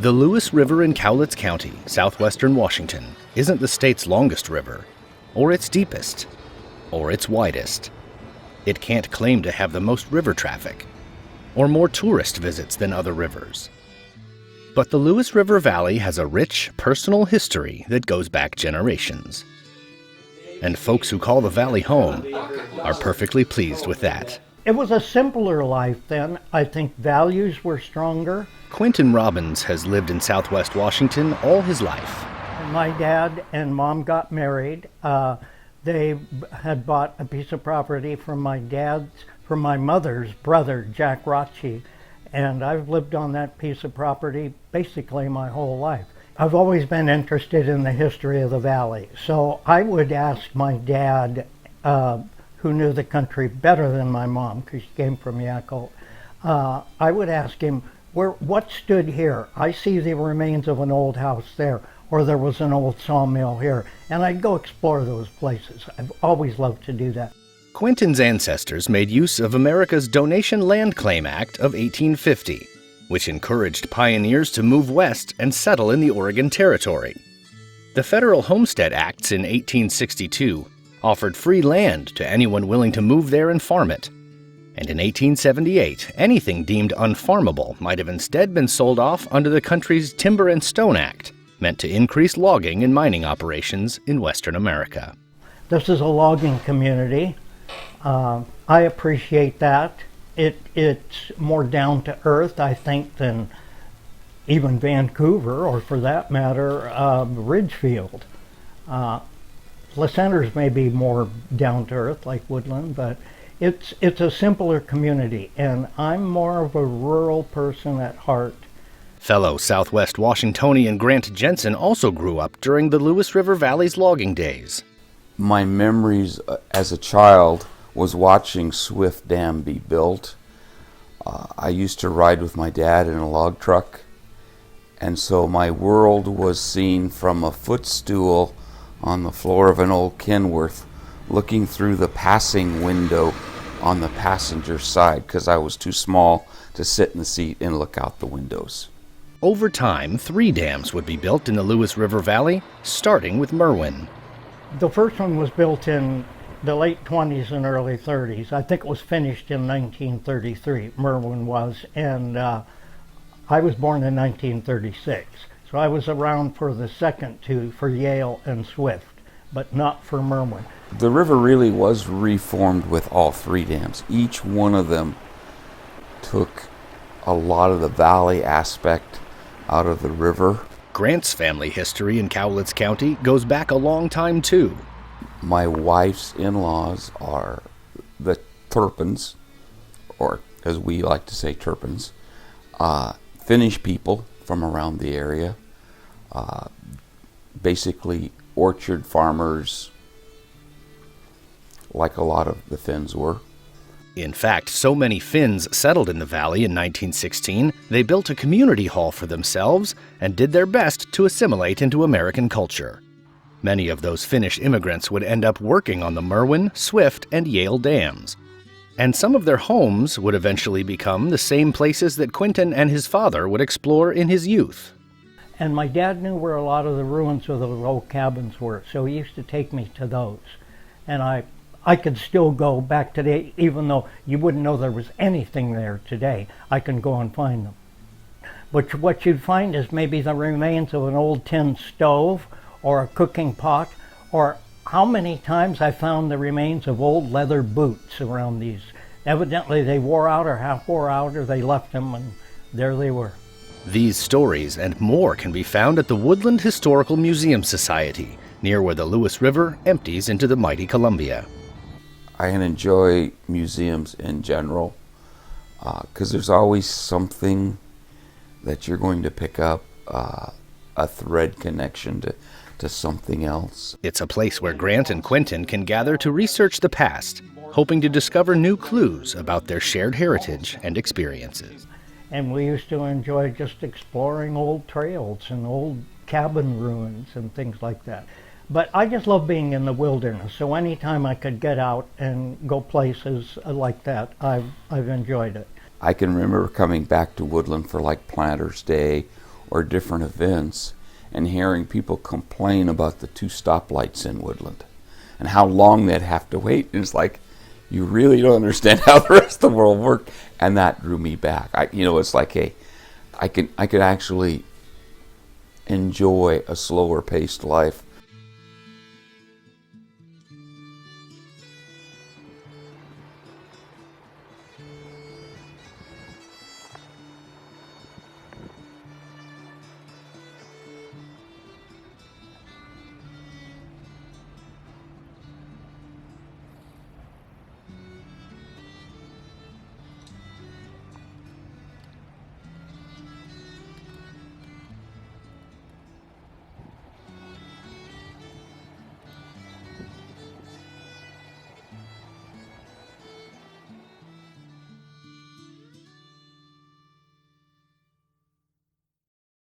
The Lewis River in Cowlitz County, southwestern Washington, isn't the state's longest river, or its deepest, or its widest. It can't claim to have the most river traffic, or more tourist visits than other rivers. But the Lewis River Valley has a rich, personal history that goes back generations. And folks who call the valley home are perfectly pleased with that. It was a simpler life then. I think values were stronger. Quentin Robbins has lived in southwest Washington all his life. My dad and mom got married. They had bought a piece of property from my mother's brother, Jack Rotchie, and I've lived on that piece of property basically my whole life. I've always been interested in the history of the valley, so I would ask my dad, who knew the country better than my mom, because she came from Yakko, I would ask him, what stood here? I see the remains of an old house there, or there was an old sawmill here, and I'd go explore those places. I've always loved to do that. Quentin's ancestors made use of America's Donation Land Claim Act of 1850, which encouraged pioneers to move west and settle in the Oregon Territory. The Federal Homestead Acts in 1862 offered free land to anyone willing to move there and farm it. And in 1878, anything deemed unfarmable might have instead been sold off under the country's Timber and Stone Act, meant to increase logging and mining operations in Western America. This is a logging community. I appreciate that. It's more down to earth, I think, than even Vancouver, or for that matter, Ridgefield. The centers may be more down to earth, like Woodland, but it's a simpler community, and I'm more of a rural person at heart. Fellow Southwest Washingtonian Grant Jensen also grew up during the Lewis River Valley's logging days. My memories as a child was watching Swift Dam be built. I used to ride with my dad in a log truck, and so my world was seen from a footstool on the floor of an old Kenworth, looking through the passing window on the passenger side, because I was too small to sit in the seat and look out the windows. Over time, 3 dams would be built in the Lewis River Valley, starting with Merwin. The first one was built in the late 20s and early 30s. I think it was finished in 1933, Merwin was, and I was born in 1936. So I was around for the second two, for Yale and Swift, but not for Merwin. The river really was reformed with all 3 dams. Each one of them took a lot of the valley aspect out of the river. Grant's family history in Cowlitz County goes back a long time, too. My wife's in-laws are the Turpins, or as we like to say, Turpins, Finnish people from around the area, basically orchard farmers, like a lot of the Finns were. In fact, so many Finns settled in the valley in 1916, they built a community hall for themselves and did their best to assimilate into American culture. Many of those Finnish immigrants would end up working on the Merwin, Swift, and Yale dams. And some of their homes would eventually become the same places that Quentin and his father would explore in his youth. And my dad knew where a lot of the ruins of those old cabins were, so he used to take me to those. And I could still go back today, even though you wouldn't know there was anything there today. I can go and find them. But what you'd find is maybe the remains of an old tin stove, or a cooking pot, or how many times I found the remains of old leather boots around these. Evidently they wore out or half wore out, or they left them, and there they were. These stories and more can be found at the Woodland Historical Museum Society, near where the Lewis River empties into the mighty Columbia. I enjoy museums in general, because there's always something that you're going to pick up, a thread connection to something else. It's a place where Grant and Quentin can gather to research the past, hoping to discover new clues about their shared heritage and experiences. And we used to enjoy just exploring old trails and old cabin ruins and things like that. But I just love being in the wilderness, so anytime I could get out and go places like that, I've enjoyed it. I can remember coming back to Woodland for like Planter's Day or different events, and hearing people complain about the 2 stoplights in Woodland and how long they'd have to wait. And it's like, you really don't understand how the rest of the world worked. And that drew me back. It's like, hey, I could actually enjoy a slower paced life